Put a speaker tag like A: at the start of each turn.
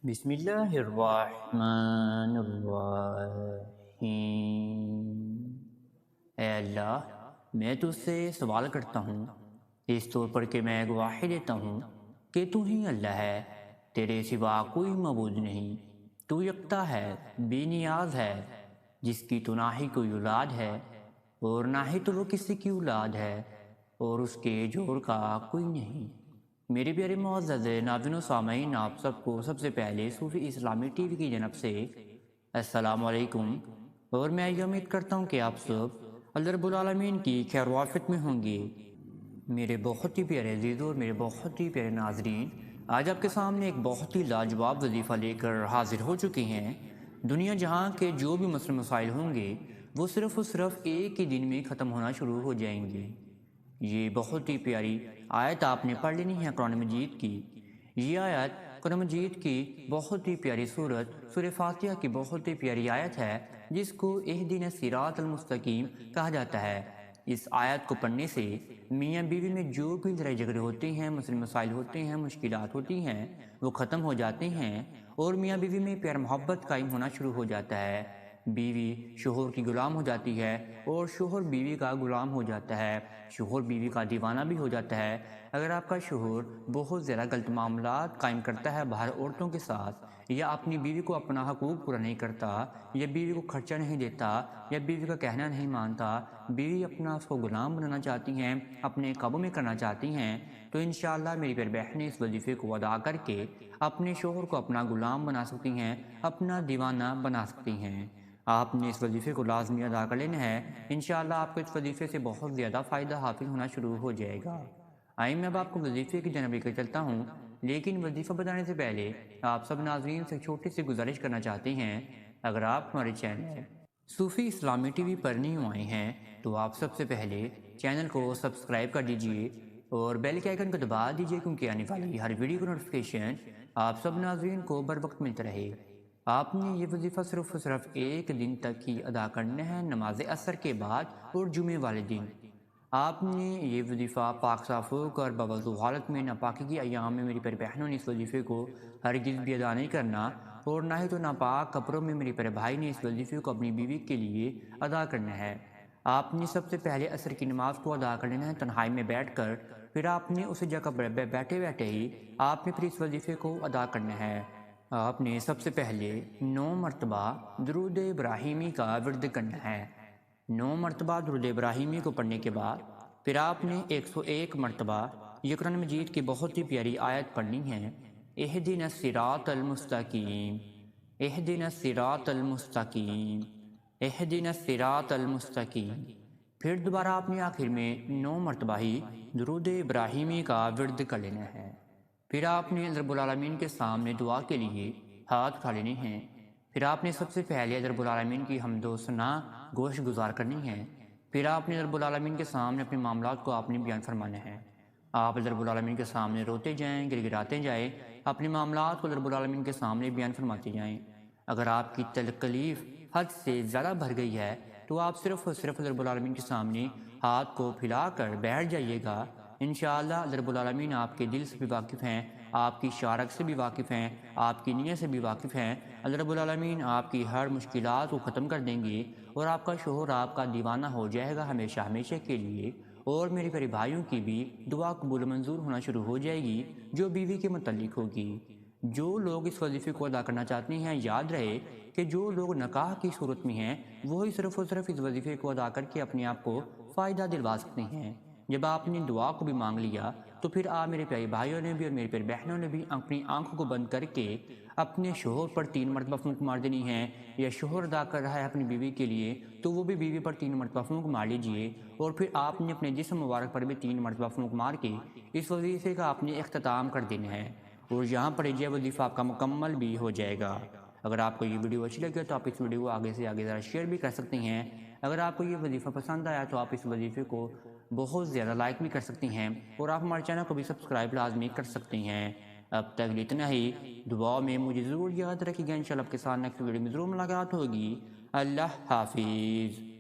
A: بسم اللہ الرحمن الرحیم۔ اے اللہ، میں تجھ سے سوال کرتا ہوں اس طور پر کہ میں گواہی دیتا ہوں کہ تو ہی اللہ ہے، تیرے سوا کوئی معبود نہیں، تو یکتا ہے، بے نیاز ہے، جس کی تو نہ ہی کوئی اولاد ہے اور نہ ہی تو وہ کسی کی اولاد ہے اور اس کے جوڑ کا کوئی نہیں۔ میرے پیارے معزز ناظرین و سامعین، آپ سب کو سب سے پہلے صوفی اسلامی ٹی وی کی جانب سے السلام علیکم، اور میں یہ امید کرتا ہوں کہ آپ سب اللہ رب العالمین کی خیر و عافیت میں ہوں گے۔ میرے بہت ہی پیارے عزیزوں اور میرے بہت ہی پیارے ناظرین، آج آپ کے سامنے ایک بہت ہی لاجواب وظیفہ لے کر حاضر ہو چکے ہیں۔ دنیا جہاں کے جو بھی مسئلے مسائل ہوں گے وہ صرف اور صرف ایک ہی دن میں ختم ہونا شروع ہو جائیں گے۔ یہ بہت ہی پیاری آیت آپ نے پڑھ لینی ہے قرآن مجید کی۔ یہ آیت قرآن مجید کی بہت ہی پیاری سورہ فاتحہ کی بہت ہی پیاری آیت ہے، جس کو اہدنا الصراط المستقیم کہا جاتا ہے۔ اس آیت کو پڑھنے سے میاں بیوی میں جو بھی لڑائی جھگڑے ہوتے ہیں، مسئلے مسائل ہوتے ہیں، مشکلات ہوتی ہیں، وہ ختم ہو جاتے ہیں اور میاں بیوی میں پیار محبت قائم ہونا شروع ہو جاتا ہے۔ بیوی شوہر کی غلام ہو جاتی ہے اور شوہر بیوی کا غلام ہو جاتا ہے، شوہر بیوی کا دیوانہ بھی ہو جاتا ہے۔ اگر آپ کا شوہر بہت زیادہ غلط معاملات قائم کرتا ہے باہر عورتوں کے ساتھ، یا اپنی بیوی کو اپنا حقوق پورا نہیں کرتا، یا بیوی کو خرچہ نہیں دیتا، یا بیوی کا کہنا نہیں مانتا، بیوی اپنا اس کو غلام بنانا چاہتی ہیں، اپنے قابو میں کرنا چاہتی ہیں، تو انشاءاللہ میری پیاری بہنیں اس وظیفے کو ادا کر کے اپنے شوہر کو اپنا غلام بنا سکتی ہیں، اپنا دیوانہ بنا سکتی ہیں۔ آپ نے اس وظیفے کو لازمی ادا کر لینا ہے، انشاءاللہ آپ کو اس وظیفے سے بہت زیادہ فائدہ حاصل ہونا شروع ہو جائے گا۔ آئیں میں اب آپ کو وظیفے کی جانب لے کر چلتا ہوں، لیکن وظیفہ بتانے سے پہلے آپ سب ناظرین سے چھوٹی سی گزارش کرنا چاہتے ہیں، اگر آپ ہمارے چینل صوفی اسلامی ٹی وی پر نیو آئے ہیں تو آپ سب سے پہلے چینل کو سبسکرائب کر دیجئے اور بیل کے آئیکن کو دبا دیجئے، کیونکہ آنے والی ہر ویڈیو کو نوٹیفیکیشن آپ سب ناظرین کو بر وقت ملتا رہے۔ آپ نے یہ وظیفہ صرف اور صرف ایک دن تک ہی ادا کرنا ہے، نماز عصر کے بعد اور جمعے والے دن۔ آپ نے یہ وظیفہ پاک صاف ہو کر بوضو حالت میں، ناپاکی کی ایام میں میری پیارے بہنوں نے اس وظیفے کو ہرگز بھی ادا نہیں کرنا، اور نہ ہی تو ناپاک کپڑوں میں میرے پیارے بھائی نے اس وظیفے کو اپنی بیوی کے لیے ادا کرنا ہے۔ آپ نے سب سے پہلے عصر کی نماز کو ادا کر لینا ہے تنہائی میں بیٹھ کر، پھر آپ نے اسی جگہ پر بیٹھے بیٹھے ہی آپ نے پھر اس وظیفے کو ادا کرنا ہے۔ آپ نے سب سے پہلے 9 مرتبہ درود ابراہیمی کا ورد کرنا ہے۔ 9 مرتبہ درود ابراہیمی کو پڑھنے کے بعد پھر آپ نے 101 مرتبہ یہ قرآن مجید کی بہت ہی پیاری آیت پڑھنی ہے، اہدنا الصراط المستقیم، اہدنا الصراط المستقیم، اہدنا الصراط المستقیم۔ پھر دوبارہ آپ نے آخر میں 9 مرتبہ ہی درود ابراہیمی کا ورد کر لینا ہے۔ پھر آپ نے رب العالمین کے سامنے دعا کے لیے ہاتھ اٹھا لینے ہیں۔ پھر آپ نے سب سے پہلے رب العالمین کی حمد و ثنا گوش گزار کرنی ہے۔ پھر آپ نے رب العالمین کے سامنے اپنے معاملات کو آپ نے بیان فرمانا ہے۔ آپ رب العالمین کے سامنے روتے جائیں، گر گراتے جائیں، اپنے معاملات کو رب العالمین کے سامنے بیان فرماتے جائیں۔ اگر آپ کی تکلیف حد سے زیادہ بڑھ گئی ہے تو آپ صرف اور صرف رب العالمین کے سامنے ہاتھ کو پھیلا کر بیٹھ جائیے گا۔ انشاءاللہ رب العالمین آپ کے دل سے بھی واقف ہیں، آپ کی شارک سے بھی واقف ہیں، آپ کی نیت سے بھی واقف ہیں۔ اللہ رب العالمین آپ کی ہر مشکلات کو ختم کر دیں گے اور آپ کا شوہر آپ کا دیوانہ ہو جائے گا ہمیشہ ہمیشہ کے لیے، اور میرے پیارے بھائیوں کی بھی دعا قبول و منظور ہونا شروع ہو جائے گی جو بیوی کے متعلق ہوگی۔ جو لوگ اس وظیفے کو ادا کرنا چاہتے ہیں، یاد رہے کہ جو لوگ نکاح کی صورت میں ہیں وہی صرف اور صرف اس وظیفے کو ادا کر کے اپنے آپ کو فائدہ دلوا سکتے ہیں۔ جب آپ نے دعا کو بھی مانگ لیا تو پھر آپ میرے پیارے بھائیوں نے بھی اور میرے پیارے بہنوں نے بھی اپنی آنکھوں کو بند کر کے اپنے شوہر پر 3 مرتبہ پھونک مار دینی ہے، یا شوہر ادا کر رہا ہے اپنی بیوی کے لیے تو وہ بھی بیوی پر 3 مرتبہ پھونک مار لیجئے، اور پھر آپ نے اپنے جسم مبارک پر بھی 3 مرتبہ پھونک مار کے اس وظیفے کا آپ نے اختتام کر دینا ہے، اور یہاں پر یہ وظیفہ آپ کا مکمل بھی ہو جائے گا۔ اگر آپ کو یہ ویڈیو اچھی لگے تو آپ اس ویڈیو کو آگے سے آگے ذرا شیئر بھی کر سکتے ہیں۔ اگر آپ کو یہ وظیفہ پسند آیا تو آپ اس وظیفے کو بہت زیادہ لائک بھی کر سکتے ہیں، اور آپ ہمارے چینل کو بھی سبسکرائب لازمی کر سکتے ہیں۔ اب تک اتنا ہی، دعا میں مجھے ضرور یاد رکھیے گا، انشاءاللہ آپ کے ساتھ نیکسٹ ویڈیو میں ضرور ملاقات ہوگی۔ اللہ حافظ۔